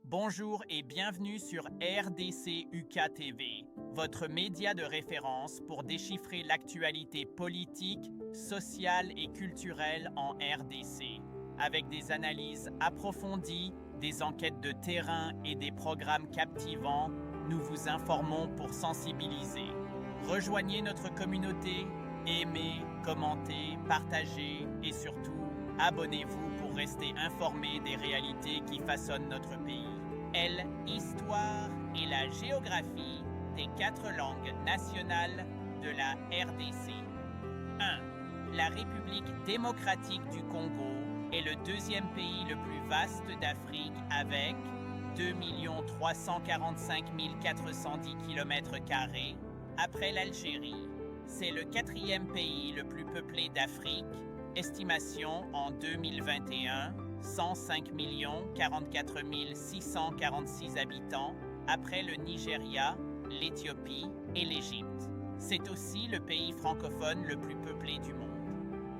Bonjour et bienvenue sur RDC UKTV, votre média de référence pour déchiffrer l'actualité politique, sociale et culturelle en RDC, avec des analyses approfondies, des enquêtes de terrain et des programmes captivants. Nous vous informons pour sensibiliser. Rejoignez notre communauté, aimez, commentez, partagez et surtout, abonnez-vous pour rester informé des réalités qui façonnent notre pays. L'histoire et la géographie des 4 langues nationales de la RDC. 1. La République démocratique du Congo est le deuxième pays le plus vaste d'Afrique avec 2 345 410 km² après l'Algérie. C'est le 4e pays le plus peuplé d'Afrique. Estimation en 2021, 105 44 646 habitants, après le Nigeria, l'Éthiopie et l'Égypte. C'est aussi le pays francophone le plus peuplé du monde.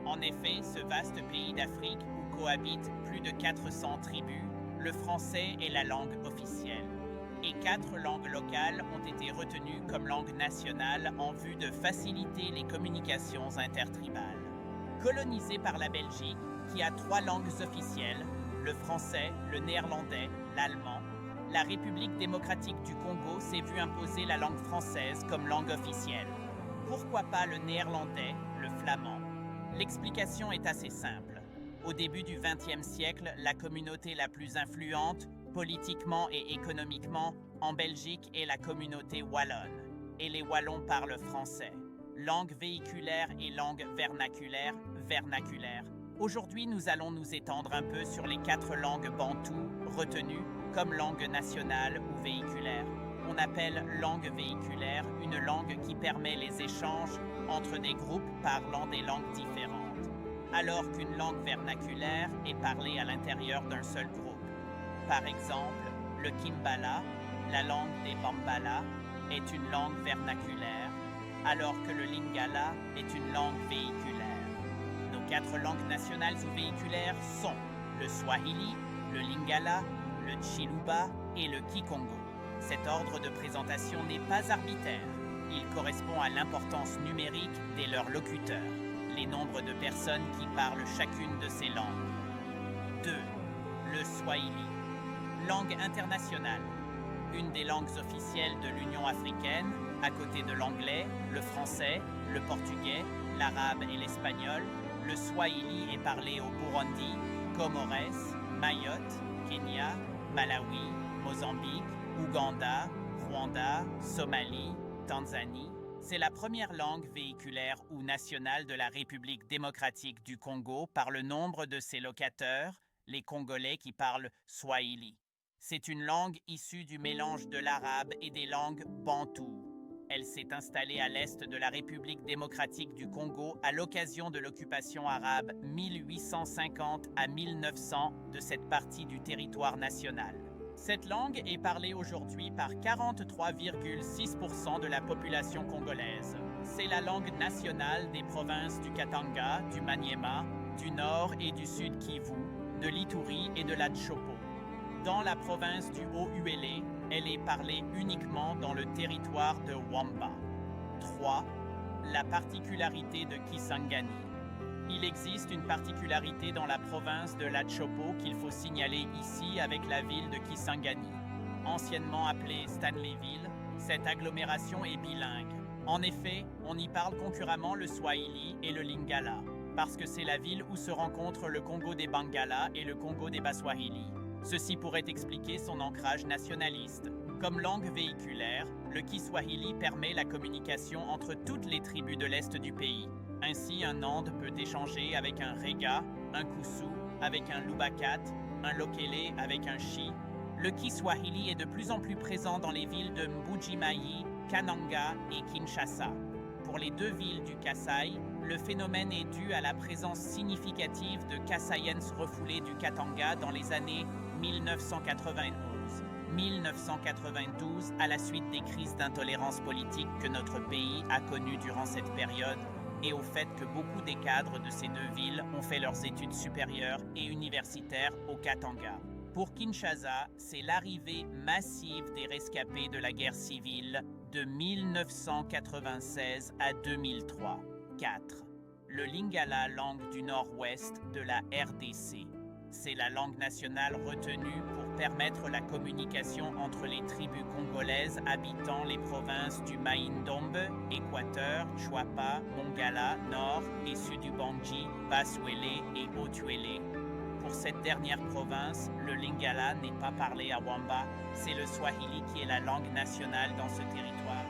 En effet, ce vaste pays d'Afrique où cohabitent plus de 400 tribus, le français est la langue officielle. Et 4 langues locales ont été retenues comme langue nationale en vue de faciliter les communications intertribales. Colonisé par la Belgique, qui a 3 langues officielles, le français, le néerlandais, l'allemand, la République démocratique du Congo s'est vue imposer la langue française comme langue officielle. Pourquoi pas le néerlandais, le flamand? L'explication est assez simple. Au début du XXe siècle, la communauté la plus influente, politiquement et économiquement, en Belgique est la communauté wallonne. Et les Wallons parlent français. Langue véhiculaire et langue vernaculaire. Aujourd'hui, nous allons nous étendre un peu sur les 4 langues bantoues retenues comme langue nationale ou véhiculaire. On appelle langue véhiculaire une langue qui permet les échanges entre des groupes parlant des langues différentes, alors qu'une langue vernaculaire est parlée à l'intérieur d'un seul groupe. Par exemple, le Kimbala, la langue des Bambala, est une langue vernaculaire, alors que le Lingala est une langue véhiculaire. Nos 4 langues nationales ou véhiculaires sont le Swahili, le Lingala, le Chiluba et le Kikongo. Cet ordre de présentation n'est pas arbitraire. Il correspond à l'importance numérique de leurs locuteurs, les nombres de personnes qui parlent chacune de ces langues. 2. Le Swahili, langue internationale. Une des langues officielles de l'Union africaine, à côté de l'anglais, le français, le portugais, l'arabe et l'espagnol. Le Swahili est parlé au Burundi, Comores, Mayotte, Kenya, Malawi, Mozambique, Ouganda, Rwanda, Somalie, Tanzanie. C'est la première langue véhiculaire ou nationale de la République démocratique du Congo par le nombre de ses locateurs, les Congolais qui parlent Swahili. C'est une langue issue du mélange de l'arabe et des langues bantoues. Elle s'est installée à l'est de la République démocratique du Congo à l'occasion de l'occupation arabe 1850 à 1900 de cette partie du territoire national. Cette langue est parlée aujourd'hui par 43,6% de la population congolaise. C'est la langue nationale des provinces du Katanga, du Maniema, du Nord et du Sud Kivu, de l'Ituri et de la Tshopo. Dans la province du Haut-Uélé, elle est parlée uniquement dans le territoire de Wamba. 3. La particularité de Kisangani. Il existe une particularité dans la province de la Tshopo qu'il faut signaler ici avec la ville de Kisangani. Anciennement appelée Stanleyville, cette agglomération est bilingue. En effet, on y parle concurremment le Swahili et le Lingala, parce que c'est la ville où se rencontrent le Congo des Bangala et le Congo des Baswahili. Ceci pourrait expliquer son ancrage nationaliste. Comme langue véhiculaire, le Kiswahili permet la communication entre toutes les tribus de l'est du pays. Ainsi, un Nande peut échanger avec un Rega, un Kusu avec un Lubakat, un Lokele avec un Shi. Le Kiswahili est de plus en plus présent dans les villes de Mbuji-Mayi, Kananga et Kinshasa. Pour les 2 villes du Kasaï, le phénomène est dû à la présence significative de Kasaïens refoulés du Katanga dans les années 1991 à la suite des crises d'intolérance politique que notre pays a connues durant cette période et au fait que beaucoup des cadres de ces 2 villes ont fait leurs études supérieures et universitaires au Katanga. Pour Kinshasa, c'est l'arrivée massive des rescapés de la guerre civile de 1996 à 2003. 4. Le Lingala, langue du nord-ouest de la RDC. C'est la langue nationale retenue pour permettre la communication entre les tribus congolaises habitant les provinces du Maïndombe, Équateur, Chouapa, Mongala, Nord et Sud-Ubangi, Basuélé et Otuélé. Pour cette dernière province, le Lingala n'est pas parlé à Wamba, c'est le Swahili qui est la langue nationale dans ce territoire.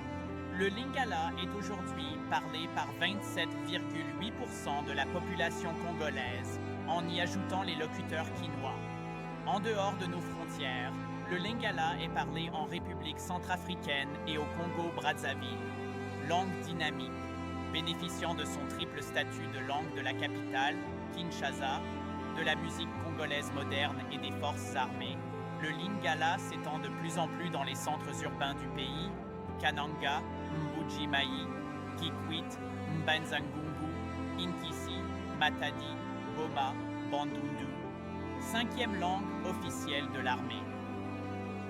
Le Lingala est aujourd'hui parlé par 27,8% de la population congolaise, en y ajoutant les locuteurs quinois. En dehors de nos frontières, le Lingala est parlé en République centrafricaine et au Congo-Brazzaville. Langue dynamique, bénéficiant de son triple statut de langue de la capitale, Kinshasa, de la musique congolaise moderne et des forces armées, le Lingala s'étend de plus en plus dans les centres urbains du pays, Kananga, Mbuji-Mayi, Kikwit, Mbanzangungu, Inkisi, Matadi, Goma, Bandundu. 5e langue officielle de l'armée.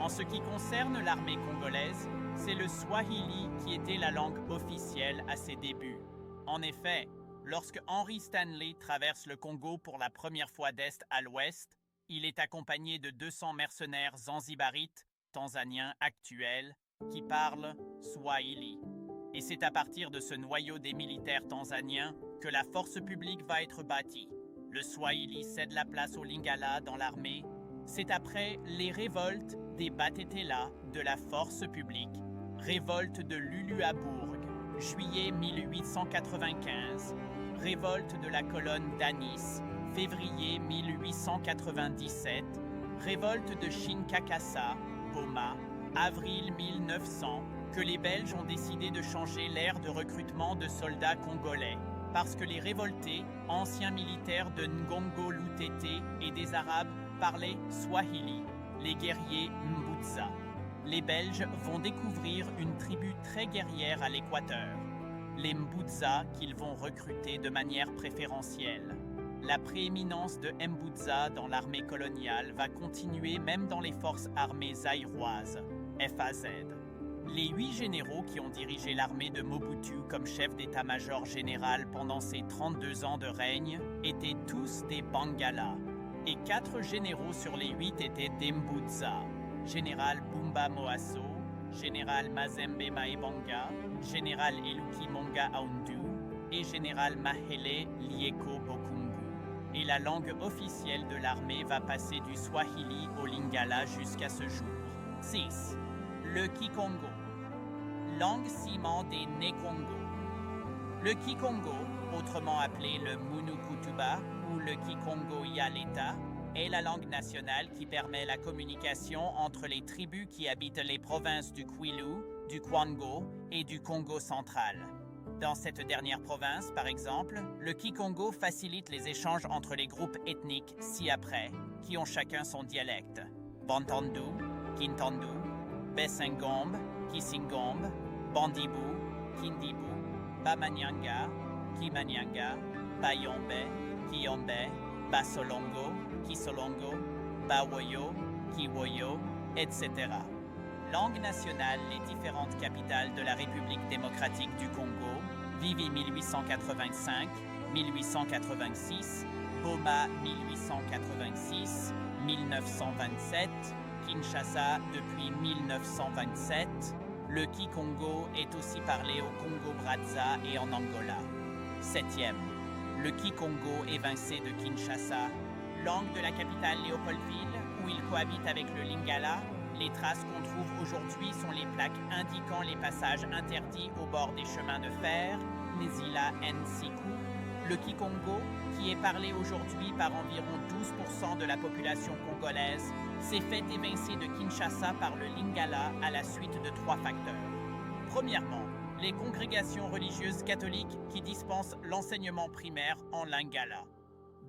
En ce qui concerne l'armée congolaise, c'est le Swahili qui était la langue officielle à ses débuts. En effet, lorsque Henry Stanley traverse le Congo pour la première fois d'est à l'ouest, il est accompagné de 200 mercenaires zanzibarites, tanzaniens actuels, qui parlent Swahili. Et c'est à partir de ce noyau des militaires tanzaniens que la force publique va être bâtie. Le Swahili cède la place au Lingala dans l'armée. C'est après les révoltes des Batetela de la force publique, révolte de Luluabourg, juillet 1895, révolte de la colonne d'Anis, février 1897, révolte de Shinkakassa, Goma, avril 1900, que les Belges ont décidé de changer l'ère de recrutement de soldats congolais, parce que les révoltés, anciens militaires de Ngongo Lutete et des Arabes, parlaient Swahili, les guerriers Mbutza. Les Belges vont découvrir une tribu très guerrière à l'Équateur, les Mbutza qu'ils vont recruter de manière préférentielle. La prééminence de Mbutza dans l'armée coloniale va continuer même dans les forces armées zaïroises, FAZ. Les 8 généraux qui ont dirigé l'armée de Mobutu comme chef d'état-major général pendant ses 32 ans de règne étaient tous des Bangala, et 4 généraux sur les 8 étaient des Mbutza, général Bumba Moasso, général Mazembe Maebanga, général Eluki Monga Aoundou et général Mahele Lieko Bokungu. Et la langue officielle de l'armée va passer du Swahili au Lingala jusqu'à ce jour. 6. Le Kikongo. Langue ciment des Nékongo. Le Kikongo, autrement appelé le Munukutuba ou le Kikongo Yaleta, est la langue nationale qui permet la communication entre les tribus qui habitent les provinces du Kwilu, du Kwango et du Congo central. Dans cette dernière province, par exemple, le Kikongo facilite les échanges entre les groupes ethniques ci-après, qui ont chacun son dialecte. Bantandu, Kintandu, Besengombe, Kisingombe, Bandibou, Kindibu, Bamanyanga, Kimanyanga, Bayombe, Kiyombe, Basolongo, Kisolongo, Bawoyo, Kiwoyo, etc. Langue nationale, les différentes capitales de la République démocratique du Congo, Vivi 1885, 1886, Boma 1886, 1927, Kinshasa depuis 1927. Le Kikongo est aussi parlé au Congo-Brazza et en Angola. 7e. Le Kikongo évincé de Kinshasa, langue de la capitale Léopoldville, où il cohabite avec le Lingala. Les traces qu'on trouve aujourd'hui sont les plaques indiquant les passages interdits au bord des chemins de fer, Nezila Nsiku. Le Kikongo, qui est parlé aujourd'hui par environ 12% de la population congolaise, s'est fait évincer de Kinshasa par le Lingala à la suite de 3 facteurs. Premièrement, les congrégations religieuses catholiques qui dispensent l'enseignement primaire en Lingala.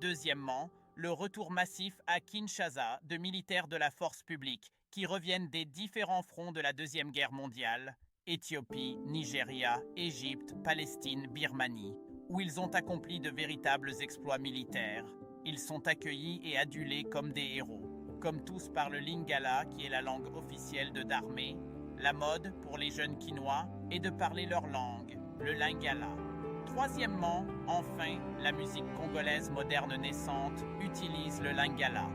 Deuxièmement, le retour massif à Kinshasa de militaires de la force publique qui reviennent des différents fronts de la Deuxième Guerre mondiale, Éthiopie, Nigeria, Égypte, Palestine, Birmanie, où ils ont accompli de véritables exploits militaires. Ils sont accueillis et adulés comme des héros. Comme tous parlent lingala, qui est la langue officielle de Dahomey, la mode pour les jeunes Quinois est de parler leur langue, le lingala. Troisièmement, enfin, la musique congolaise moderne naissante utilise le lingala.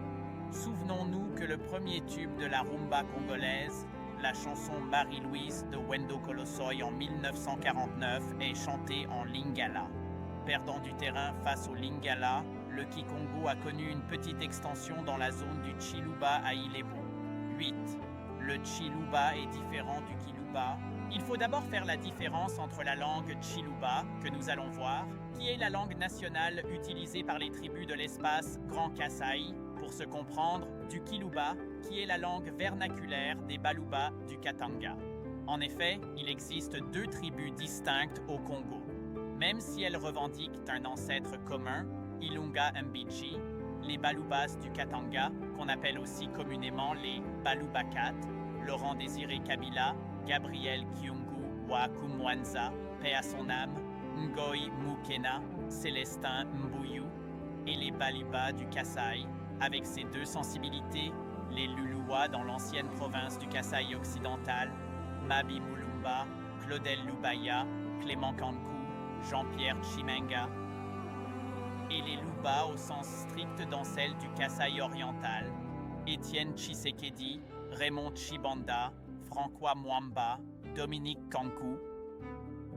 Souvenons-nous que le premier tube de la rumba congolaise, la chanson Marie-Louise de Wendo Colossoy en 1949, est chantée en lingala. Perdant du terrain face au lingala, le Kikongo a connu une petite extension dans la zone du Chiluba à Ilebo. 8. Le Chiluba est différent du Kiluba. Il faut d'abord faire la différence entre la langue Chiluba, que nous allons voir, qui est la langue nationale utilisée par les tribus de l'espace Grand Kasaï, pour se comprendre, du Kiluba, qui est la langue vernaculaire des Baluba du Katanga. En effet, il existe deux tribus distinctes au Congo. Même si elles revendiquent un ancêtre commun, Ilunga Mbichi, les Balubas du Katanga, qu'on appelle aussi communément les Balubakat, Laurent Désiré Kabila, Gabriel Kyungu Wakumwanza, paix à son âme, Ngoï Mukena, Célestin Mbuyu, et les Baliba du Kasaï, avec ses deux sensibilités, les Lulua dans l'ancienne province du Kasaï occidental, Mabi Mulumba, Claudel Lubaya, Clément Kankou, Jean-Pierre Chimenga, et les Luba au sens strict dans celle du Kasaï oriental, Étienne Tshisekedi, Raymond Chibanda, François Mwamba, Dominique Kankou.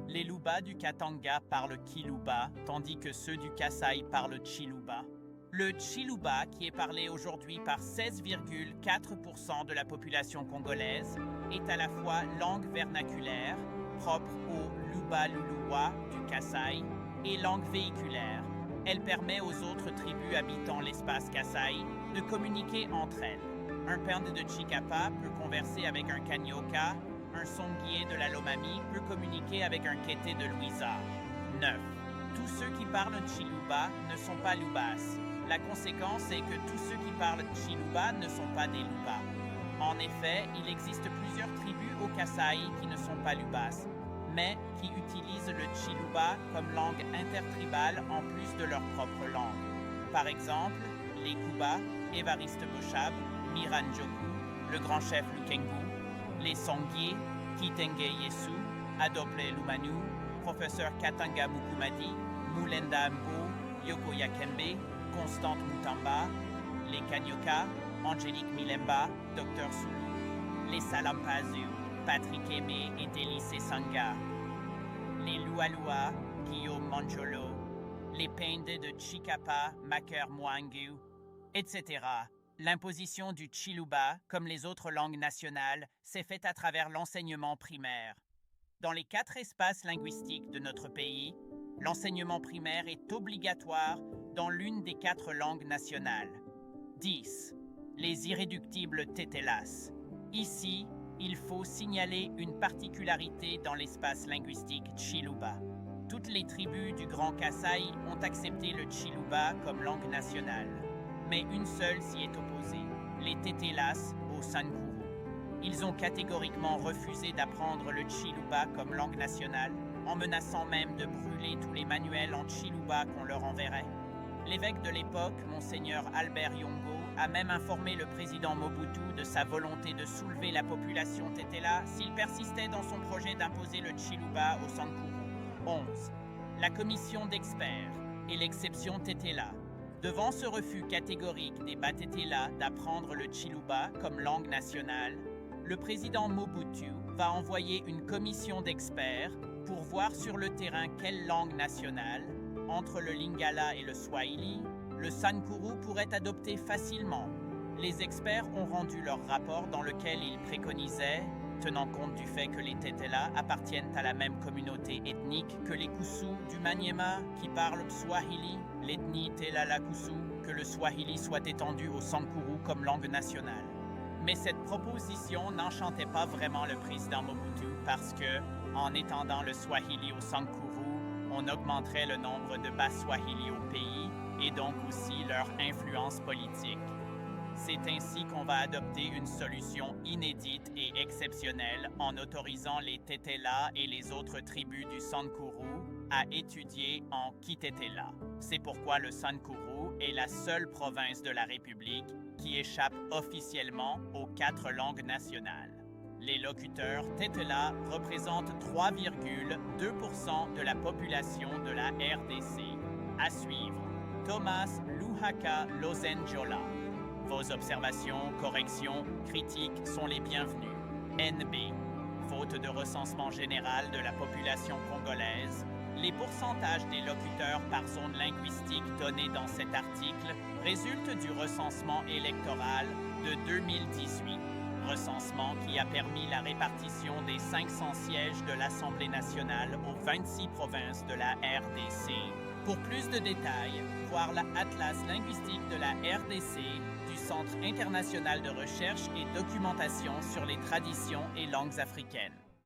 Les Luba du Katanga parlent Kiluba, tandis que ceux du Kasaï parlent Chiluba. Le Chiluba, qui est parlé aujourd'hui par 16,4% de la population congolaise, est à la fois langue vernaculaire, propre au Luba-Lulua du Kasaï, et langue véhiculaire. Elle permet aux autres tribus habitant l'espace Kasaï de communiquer entre elles. Un Pende de Chikapa peut converser avec un Kanyoka, un Songuier de la Lomami peut communiquer avec un Kété de Louisa. 9. Tous ceux qui parlent Chiluba ne sont pas Lubas. La conséquence est que tous ceux qui parlent Chiluba ne sont pas des Lubas. En effet, il existe plusieurs tribus au Kasaï qui ne sont pas Lubas, mais qui utilisent le Chiluba comme langue intertribale en plus de leur propre langue. Par exemple, les Kuba, Évariste Bochab, Miran Djoku, le grand chef Lukengu, les Songuier, Kitenge Yesu, Adople Lumanu, professeur Katanga Mukumadi, Mulenda Mbo, Yoko Yakembe, Constante Mutamba, les Kanyoka, Angélique Milemba, Dr Soulou, les Salampazu, Patrick Aimé et Délice Sanga, les Lualua, Guillaume Manjolo, les Pende de Chikapa, Maker Mwangu, etc. L'imposition du Chiluba, comme les autres langues nationales, s'est faite à travers l'enseignement primaire. Dans les 4 espaces linguistiques de notre pays, l'enseignement primaire est obligatoire dans l'une des 4 langues nationales. 10. Les irréductibles Tetelas. Ici, il faut signaler une particularité dans l'espace linguistique Chiluba. Toutes les tribus du Grand Kasaï ont accepté le Chiluba comme langue nationale, mais une seule s'y est opposée, les Tetelas au Sankuru. Ils ont catégoriquement refusé d'apprendre le Chiluba comme langue nationale, en menaçant même de brûler tous les manuels en Chiluba qu'on leur enverrait. L'évêque de l'époque, Monseigneur Albert Yongo, a même informé le président Mobutu de sa volonté de soulever la population Tetela s'il persistait dans son projet d'imposer le Chiluba au Sankuru. 11. La commission d'experts et l'exception Tetela. Devant ce refus catégorique des Batetela d'apprendre le Chiluba comme langue nationale, le président Mobutu va envoyer une commission d'experts pour voir sur le terrain quelle langue nationale, entre le Lingala et le Swahili, le Sankuru pourrait adopter facilement. Les experts ont rendu leur rapport dans lequel ils préconisaient, tenant compte du fait que les Tetela appartiennent à la même communauté ethnique que les Kusu du Maniema qui parlent Swahili, l'ethnie Telala-Kusu, que le Swahili soit étendu au Sankuru comme langue nationale. Mais cette proposition n'enchantait pas vraiment le président Mobutu parce que, en étendant le Swahili au Sankuru, on augmenterait le nombre de Bas-Swahili au pays et donc aussi leur influence politique. C'est ainsi qu'on va adopter une solution inédite et exceptionnelle en autorisant les Tetela et les autres tribus du Sankuru à étudier en Kitetela. C'est pourquoi le Sankuru est la seule province de la République qui échappe officiellement aux 4 langues nationales. Les locuteurs Tetela représentent 3,2% de la population de la RDC. À suivre, Thomas Luhaka Lozenjola. Vos observations, corrections, critiques sont les bienvenues. NB. Faute de recensement général de la population congolaise, les pourcentages des locuteurs par zone linguistique donnés dans cet article résultent du recensement électoral de 2018, recensement qui a permis la répartition des 500 sièges de l'Assemblée nationale aux 26 provinces de la RDC. Pour plus de détails, voir l'Atlas linguistique de la RDC du Centre international de recherche et documentation sur les traditions et langues africaines.